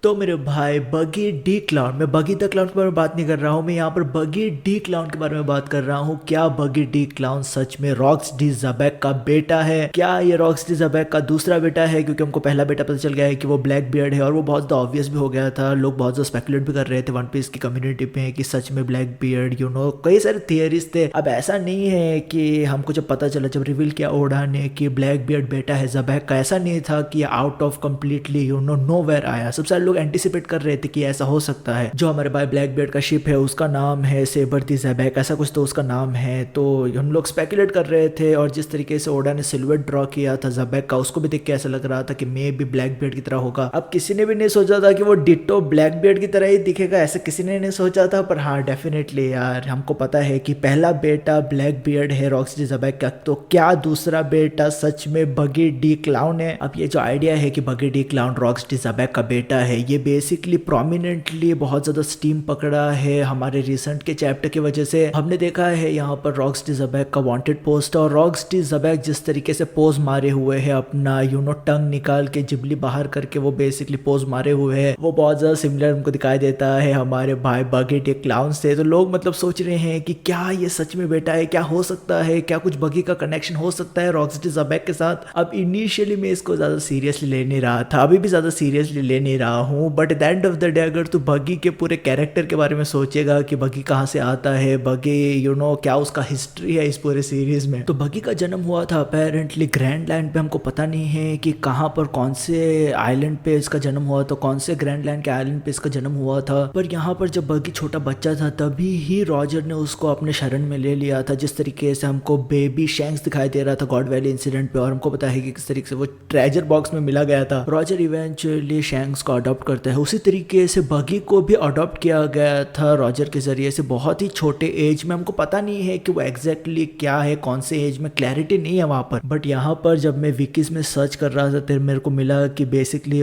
तो मेरे भाई बगी डी क्लाउन, मैं बगी द क्लाउन के बारे में बात नहीं कर रहा हूँ, मैं यहाँ पर बगी डी क्लाउन के बारे में बात कर रहा हूँ। क्या बगी डी क्लाउन सच में रॉक्स डी ज़बैक का बेटा है? क्या ये रॉक्स डी ज़बैक का दूसरा बेटा है? क्योंकि हमको पहला बेटा पता चल गया है कि वो ब्लैक बियर्ड है और वो बहुत ज़्यादा ऑब्वियस भी हो गया था। लोग बहुत ज़्यादा स्पेकुलेट भी कर रहे थे वन पीस की कम्युनिटी पे कि सच में ब्लैक बियर्ड कई सारे थियरीज थे। अब ऐसा नहीं है कि हमको जब पता चला, जब रिवील किया ओडा ने कि ब्लैक बियर्ड बेटा है ज़बैक का, ऐसा नहीं था कि आउट ऑफ कम्प्लीटली नोवेयर आया। सब सारे लोग एंटिसिपेट कर रहे थे कि ऐसा हो सकता है। जो हमारे भाई ब्लैक बियर्ड का शिप है उसका नाम है सेबर दी ज़बैक, ऐसा कुछ तो उसका नाम है। तो हम लोग स्पेकुलेट कर रहे थे और जिस तरीके से ओडा ने सिल्हूट ड्रॉ किया था ज़बैक का, उसको भी देख के ऐसा लग रहा था कि मे भी ब्लैक बियर्ड की तरह होगा। अब किसी ने भी नहीं सोचा था कि वो डिट्टो ब्लैक बियर्ड की तरह ही दिखेगा, ऐसा किसी ने नहीं सोचा था। पर हाँ, डेफिनेटली यार हमको पता है कि पहला बेटा ब्लैक बियर्ड है रॉक्सटी ज़बैक का, तो क्या दूसरा बेटा सच में बगी डी क्लाउन है? अब ये जो आइडिया है कि बगी डी क्लाउन रॉक्सटी ज़बैक का बेटा है, ये बेसिकली प्रोमिनेंटली बहुत ज़्यादा स्टीम पकड़ा है हमारे रिसेंट के चैप्टर की वजह से। हमने देखा है यहाँ पर रॉक्सटी ज़बैक का वांटेड पोस्ट, और रॉक्सटी ज़बैक जिस तरीके से पोज मारे हुए है अपना टंग निकाल के जिबली बाहर करके वो बेसिकली पोज मारे हुए है, वो बहुत ज़्यादा सिमिलर हमको दिखाई देता है हमारे भाई बगी डी क्लाउन से। तो लोग मतलब सोच रहे हैं कि क्या ये सच में बेटा है, क्या हो सकता है, क्या कुछ बगी का कनेक्शन हो सकता है रॉक्सटी ज़बैक के साथ। अब इनिशियली मैं इसको ज़्यादा सीरियसली ले नहीं रहा था, अभी भी ज़्यादा सीरियसली ले नहीं रहा हूँ, but at the end of the day अगर तू बगी के पूरे कैरेक्टर के बारे में सोचेगा कि बगी कहाँ से आता है, बगी क्या उसका हिस्ट्री है इस पूरे सीरीज में, तो बगी का जन्म हुआ था अपेरेंटली ग्रैंड लैंड पे। हमको पता नहीं है कि कहाँ पर, कौन से आइलैंड पे इसका जन्म हुआ था, कौन से ग्रैंड लैंड के आइलैंड पे इसका जन्म हुआ था। पर यहाँ पर जब बगी छोटा बच्चा था तभी ही रॉजर ने उसको अपने शरण में ले लिया था। जिस तरीके से हमको बेबी शैंक्स दिखाई दे रहा था गॉड वैली इंसिडेंट पे, और हमको पता है कि किस तरीके से वो ट्रेजर बॉक्स में मिला गया था, रॉजर इवेंचुअली शैंक्स को अडॉप्ट करता है। उसी तरीके से बगी को भी अडॉप्ट किया गया था रॉजर के जरिए से बहुत ही छोटे एज में। हमको पता नहीं है कि वो एग्जैक्टली क्या है, कौन से एज में, क्लैरिटी नहीं है वहाँ पर। बट यहाँ पर जब मैं विकीज में सर्च कर रहा था तो मेरे को मिला कि बेसिकली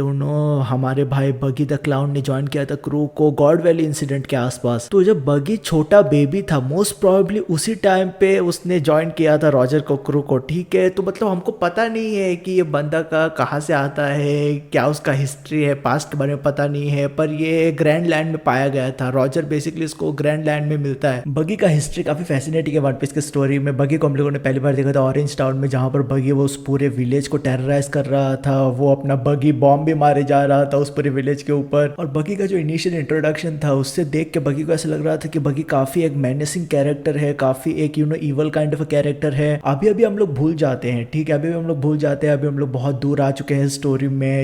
हमारे भाई बगी द क्लाउन ने ज्वाइन किया था क्रू को गॉड वैली इंसिडेंट के आसपास। तो जब बगी छोटा बेबी था मोस्ट प्रोबेबली उसी टाइम पे उसने ज्वाइन किया था रॉजर को, क्रू को, ठीक है। तो मतलब हमको पता नहीं है कि ये बंदा का कहाँ से आता है, क्या उसका हिस्ट्री है, पास्ट के बारे में पता नहीं है, पर ये ग्रैंड लैंड में पाया गया था। रॉजर बेसिकली इसको ग्रैंड लैंड में मिलता है। बगी का हिस्ट्री काफी फैसिनेटिंग है वन पीस की स्टोरी में। बगी को हम लोगों ने पहली बार देखा था ऑरेंज टाउन में, जहाँ पर बगी वो उस पूरे विलेज को टेरराइज कर रहा था, वो अपना बगी बॉम्ब भी मारे जा रहा था उस पूरे विलेज के ऊपर। और बगी का जो इनिशियल इंट्रोडक्शन था उससे देख के बगी को ऐसा लग रहा था कि बगी काफी एक मेनेसिंग कैरेक्टर है, काफी एक इवल काइंड ऑफ कैरेक्टर है। अभी अभी हम लोग भूल जाते हैं, ठीक है, अभी हम लोग भूल जाते हैं, अभी हम लोग बहुत दूर आ चुके हैं स्टोरी में।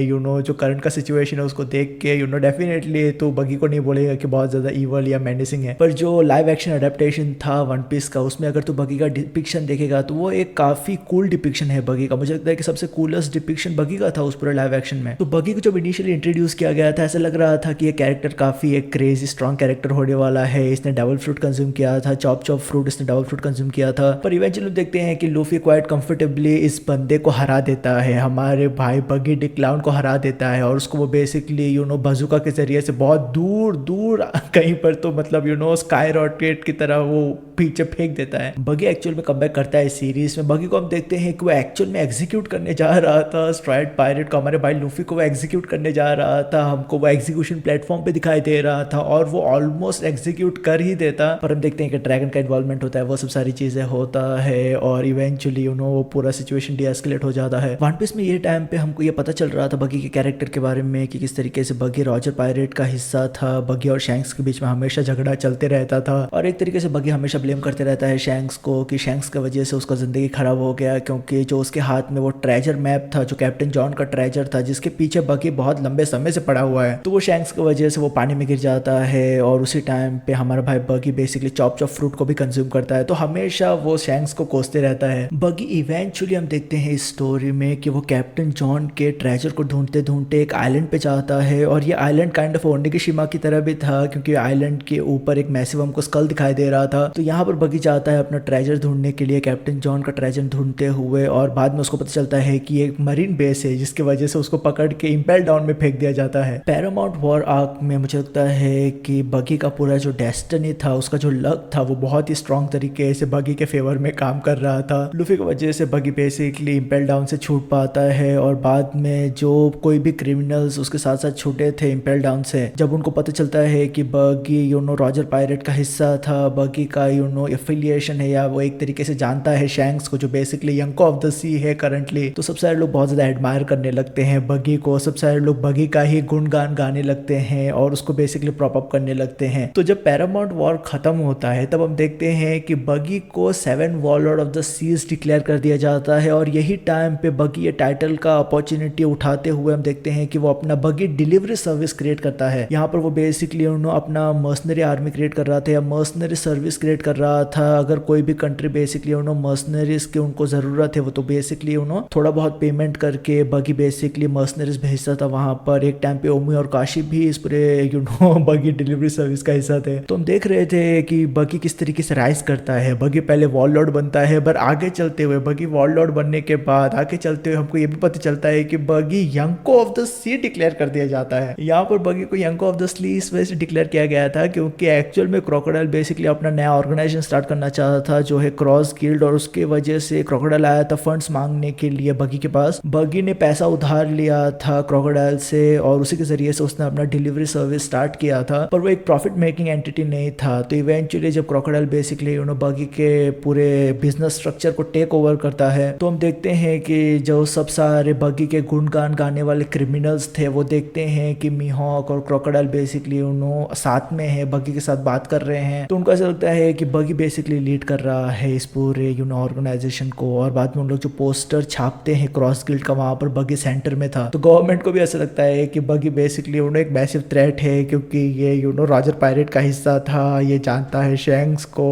जो करंट का सिचुएशन है उसको देख के डेफिनेटली तो बगी को नहीं बोलेगा कि बहुत ज्यादा इवल या मेनेसिंग है। पर जो लाइव एक्शन अडेप्टेशन था वन पीस का, उसमें अगर तू बगी का डिपिक्शन देखेगा तो वो एक काफी कूल डिपिक्शन है बगी का। मुझे लगता है कि सबसे कूलेस्ट डिपिक्शन बगी का था उस पूरे लाइव एक्शन में। तो बगी को जब इनिशियली इंट्रोड्यूस किया गया था ऐसा लग रहा था कि ये कैरेक्टर काफी एक क्रेजी स्ट्रॉन्ग कैरेक्टर होने वाला है। इसने डबल फ्रूट कंज्यूम किया था, चॉप चॉप फ्रूट इसने डबल फ्रूट कंज्यूम किया था। पर इवेंचुअली देखते हैं कि लूफी क्वाइट कंफर्टेबली इस बंदे को हरा देता है, हमारे भाई बगी डी क्लाउन को हरा देता है, और उसको वो बेसिकली बजूका के जरिए से बहुत दूर दूर कहीं पर तो मतलब स्काई रॉकेट की तरह वो पीछे फेंक देता है। बगी एक्चुअल में कमबैक करता है इस सीरीज में। बगी को हम देखते हैं कि वो एक्चुअल में एग्जीक्यूट करने जा रहा था स्ट्राइड पायरेट को, हमारे भाई लूफी को वो एग्जीक्यूट करने जा रहा था। हमको वो एग्जीक्यूशन प्लेटफॉर्म पे दिखाई दे रहा था और वो ऑलमोस्ट एग्जीक्यूट कर ही देता। पर हम देखते हैं कि ड्रैगन का इन्वॉल्वमेंट होता है, वो सब सारी चीजें होता है और इवेंचुअली वो पूरा सिचुएशन डीएस्केलेट हो जाता है। वन पीस में ये टाइम पे हमको ये पता चल रहा था बगी के कैरेक्टर के बारे में कि किस तरीके से बगी रॉजर पायरेट का हिस्सा था। बगी और शैंक्स के बीच में हमेशा झगड़ा चलते रहता था और एक तरीके से बगी हमेशा ब्लेम करते रहता है शैंक्स को कि शैंक्स की वजह से उसका जिंदगी खराब हो गया, क्योंकि जो उसके हाथ में वो ट्रेजर मैप था, जो कैप्टन जॉन का ट्रेजर था, जिसके पीछे बगी बहुत लंबे समय से पड़ा हुआ है, तो वो शैंक्स की वजह से वो पानी में गिर जाता है। और उसी टाइम पे हमारा भाई बगी बेसिकली चॉप चॉप फ्रूट को भी कंज्यूम करता है, तो हमेशा वो शैंक्स को कोसते रहता है। बगी इवेंचुअली हम देखते हैं इस स्टोरी में कि वो कैप्टन जॉन के ट्रेजर को ढूंढते ढूंढते एक आइलैंड पे जाता है, और ये आइलैंड काइंड ऑफ ओनिगिशिमा की तरह भी था क्योंकि आइलैंड के ऊपर एक मैसिव हमको स्कल दिखाई दे रहा था। तो यहाँ पर बगी जाता है अपना ट्रेजर ढूंढने के लिए, कैप्टन जॉन का ट्रेजर ढूंढते हुए, और बाद में उसको पता चलता है कि एक मरीन बेस है जिसकी वजह से उसको पकड़ के इंपेल डाउन में फेंक दिया जाता है। पैरामाउंट वॉर आर्क में मुझे लगता है कि बगी का पूरा जो डेस्टिनी था, उसका जो लक था, वो बहुत ही स्ट्रॉन्ग तरीके से बगी के फेवर में काम कर रहा था। लूफी की वजह से बगी बेसिकली इंपेल डाउन से छूट पाता है, और बाद में जो कोई भी क्रिमिनल्स उसके साथ साथ छूटे थे इम्पेल डाउन से, जब उनको पता चलता है कि बगी रॉजर पायरेट का हिस्सा था, बगी का एफिलिएशन है, या वो एक तरीके से जानता है शैंक्स को जो बेसिकली यंको ऑफ द सी है करंटली, तो सब सारे लोग बहुत ज्यादा एडमायर करने लगते हैं बगी को। सब सारे लोग बगी का ही गुणगान गाने लगते हैं और उसको बेसिकली प्रॉप अप करने लगते हैं। तो जब पैरामाउंट वॉर खत्म होता है तब हम देखते हैं कि बगी को 7 warlord of the seas declare कर दिया जाता है, और यही टाइम पे बगी ये टाइटल का अपॉर्चुनिटी उठाते हुए हम देखते हैं कि वो अपना बगी डिलीवरी सर्विस क्रिएट करता है। यहाँ पर वो बेसिकली अपना मर्सनरी आर्मी क्रिएट कर रहा था या मर्सनरी सर्विस क्रिएट कर रहा था। अगर कोई भी कंट्री बेसिकली मर्सनरीज की उनको जरूरत है, वो तो बेसिकली थोड़ा बहुत पेमेंट करके बगी बेसिकली मर्सनरीज भेजता था वहां पर। एक टाइम पे ओमी और काशी भी इस पूरे बगी डिलीवरी सर्विस का हिस्सा थे। तो हम देख रहे थे कि बगी किस तरीके से राइज करता है। बगी पहले वॉरलॉर्ड बनता है, पर आगे चलते हुए बगी वॉरलॉर्ड बनने के बाद आगे चलते हुए हमको ये भी पता चलता है कि बगी यंको ऑफ द सी डिक्लेयर कर दिया जाता है। यहाँ पर बगी को यंको ऑफ द सी इस वजह से डिक्लेयर किया गया था क्योंकि एक्चुअल में क्रोकोडाइल बेसिकली अपना नया ऑर्गेनाइजेशन स्टार्ट करना चाहता था जो है क्रॉस गिल्ड, और उसके वजह से क्रोकोडाइल आया था फंड्स मांगने के लिए बगी के पास। बगी ने पैसा उधार लिया था क्रोकोडाइल से और उसी के जरिए से उसने अपना डिलीवरी सर्विस स्टार्ट किया था, पर वो एक प्रॉफिट मेकिंग एंटिटी नहीं था। तो इवेंचुअली जब क्रोकोडाइल बेसिकली बगी के पूरे बिजनेस स्ट्रक्चर को टेक ओवर करता है, तो हम देखते हैं कि जो सब सारे बगी के गुणगान गाने वाले क्रिमिनल्स थे वो देखते हैं कि मीहॉक और क्रोकोडाइल बेसिकली साथ में है, बगी के साथ बात कर रहे हैं। तो उनको ऐसा लगता है कि बगी बेसिकली लीड कर रहा है इस पूरे ऑर्गेनाइजेशन को। और बाद में उन लोग जो पोस्टर छापते हैं क्रॉस गिल्ड का, वहां पर बगी सेंटर में था। तो गवर्नमेंट को भी ऐसा लगता है कि बगी बेसिकली एक मैसिव थ्रेट है क्योंकि ये रॉजर पायरेट का हिस्सा था, ये जानता है शैंक्स को।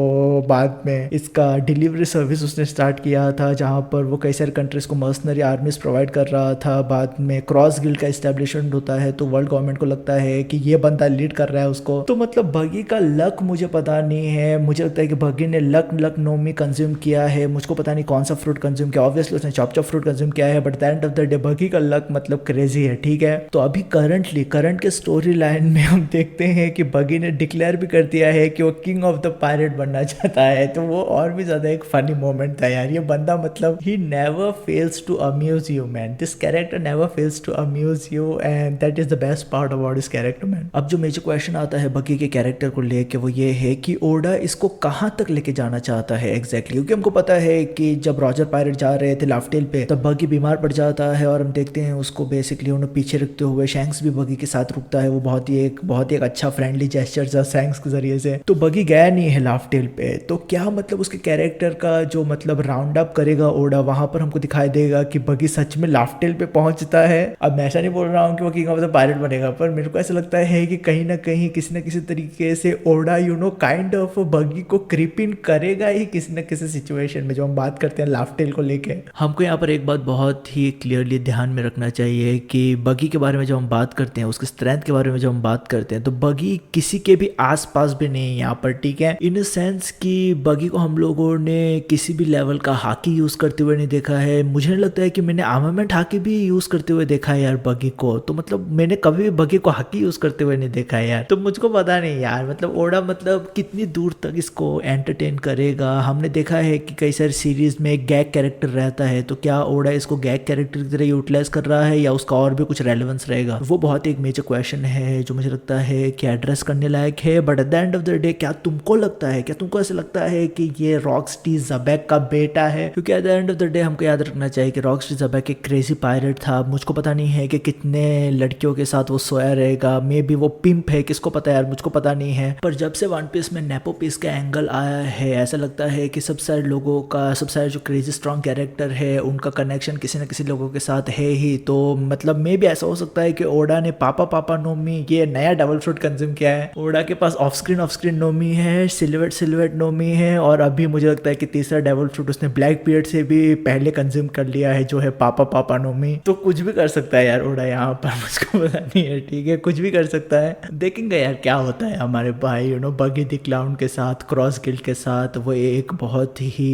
बाद में इसका डिलीवरी सर्विस उसने स्टार्ट किया था जहां पर वो कई सारे कंट्रीज को मर्सनरी आर्मीज प्रोवाइड कर रहा था। बाद में क्रॉस गिल्ड का एस्टेब्लिशमेंट होता है तो वर्ल्ड गवर्नमेंट को लगता है कि ये बंदा लीड कर रहा है उसको। तो मतलब बगी का लक मुझे पता नहीं है, मुझे लगता है कि बगी ने लक नोमी कंज्यूम किया है। मुझको पता नहीं कौन सा फ्रूट कंज्यूम किया, ऑब्वियसली उसने चॉप फ्रूट कंज्यूम किया है, but the end of the day बगी का लक मतलब क्रेजी है, ठीक है। तो अभी करंट के स्टोरी लाइन में हम देखते हैं कि बगी ने डिक्लेयर भी कर दिया है कि वो किंग ऑफ द पायरेट बनना चाहता है। तो वो और भी ज्यादा एक फनी मोमेंट था यार। ये बंदा मतलब ही never fails to amuse you man, this character never fails to amuse you and that is the best part about this character man. अब जो मेजर क्वेश्चन आता है बगी के कैरेक्टर को लेके वो ये है कि ओडा इसको कहाँ तक लेके जाना चाहता है एग्जैक्टली, क्योंकि हमको पता है कि जब रॉजर पायरेट जा रहे थे लाफ्टेल पे तब बगी बीमार पड़ जाता है और हम देखते हैं उसको बेसिकली उन्हें पीछे रखते हुए। शैंक्स भी बगी के साथ रुकता है, वो बहुत ही एक अच्छा फ्रेंडली जेस्चर था शैंक्स के जरिए से। तो बगी गया नहीं है लाफ्टेल पे, तो क्या मतलब उसके कैरेक्टर का जो मतलब राउंड अप करेगा ओडा, वहां पर हमको दिखाई देगा कि बगी सच में लाफ्टेल पे पहुंचता है। अब मैं ऐसा नहीं बोल रहा हूँ कि वो किंग ऑफ द पायरेट बनेगा, पर मेरे को ऐसा लगता है कि कहीं ना कहीं किसी न किसी तरीके से ओडा काइंड ऑफ बगी को क्रीप इन करेगा ही किसी न किसी सिचुएशन में। जो हम बात करते हैं लाफ्टेल को लेके, हमको यहाँ पर एक बात बहुत ही क्लियरली ध्यान में रखना चाहिए कि बगी के बारे में जब हम बात करते हैं, उसके स्ट्रेंथ के बारे में जब हम बात करते हैं, तो बगी किसी के भी आसपास भी नहीं है यहाँ पर, ठीक है। इन सेंस कि बगी को हम लोगों ने किसी भी लेवल का हाकी यूज करते हुए नहीं देखा है। मुझे नहीं लगता है कि मैंने आर्मामेंट हाकी भी यूज करते हुए देखा है यार बगी को। तो मतलब मैंने कभी भी बगी को हाकी यूज करते हुए नहीं देखा है यार। तो मुझको पता नहीं यार, मतलब ओडा मतलब कितनी दूर तक इसको एंटरटेन करेगा। हमने देखा है कि कई सारी सीरीज में एक गैग कैरेक्टर रहता है, तो क्या ओडा इसको गैग कैरेक्टर की तरह यूटिलाइज कर रहा है या उसका और भी कुछ रेलेवेंस रहेगा, वो बहुत एक मेजर क्वेश्चन है जो मुझे लगता है कि एड्रेस करने लायक है। But at the end of the day क्या तुमको लगता है, क्या तुमको ऐसा लगता है कि ये रॉकस्टी ज़बैक का बेटा है? क्योंकि at the end of the day हमको याद रखना चाहिए कि रॉकस्टी ज़बैक एक क्रेजी पायरेट था। मुझको पता नहीं है कि कितने लड़कियों के साथ वो सोया रहेगा, मे बी वो पिंप है, किसको पता यार, मुझको पता नहीं है। पर जब से वन पीस में नेपो पीस का एंगल आया है, ऐसा लगता है कि सब सारे लोगों का, सब सारे जो क्रेजी स्ट्रॉन्ग कैरेक्टर है उनका कनेक्शन किसी न किसी लोगों के साथ है ही। तो मतलब मे भी ऐसा हो सकता है कि ओडा ने पापा नोमी ये नया डबल फ्रूट कंज्यूम किया है। ओडा के पास ऑफ स्क्रीन नोमी है, सिल्वेट नोमी है, और अभी मुझे लगता है कि तीसरा डबल फ्रूट उसने ब्लैक पीरियड से भी पहले कंज्यूम कर लिया है, जो है पापा नोमी। तो कुछ भी कर सकता है यार ओडा यहाँ पर, मुझको पता नहीं है, ठीक है, कुछ भी कर सकता है। देखेंगे यार क्या होता है हमारे भाई बगी द क्लाउन के साथ, क्रॉस गिल्ड के साथ। वो एक बहुत ही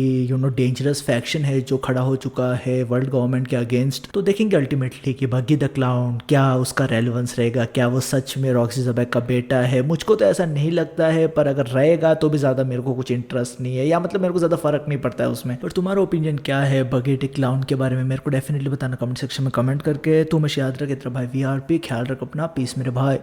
डेंजरस फैक्शन है जो खड़ा हो चुका है वर्ल्ड गवर्नमेंट के अगेंस्ट। तो देखेंगे अल्टीमेटली कि बगी द क्लाउन क्या उसका रेलेवेंस रहेगा, क्या वो सच में रॉक्सी ज़बैक का बेटा है। मुझको तो ऐसा नहीं लगता है, पर अगर रहेगा तो भी ज़्यादा मेरे को कुछ इंटरेस्ट नहीं है, या मतलब मेरे को ज़्यादा फर्क नहीं पड़ता है उसमें। पर तुम्हारा ओपिनियन क्या है बगी द क्लाउन के बारे में, मेरे को डेफिनेटली बताना कमेंट सेक्शन में कमेंट करके। तुम याद रखे भाई, वी टीआरपी। ख्याल रख अपना, पीस मेरे भाई।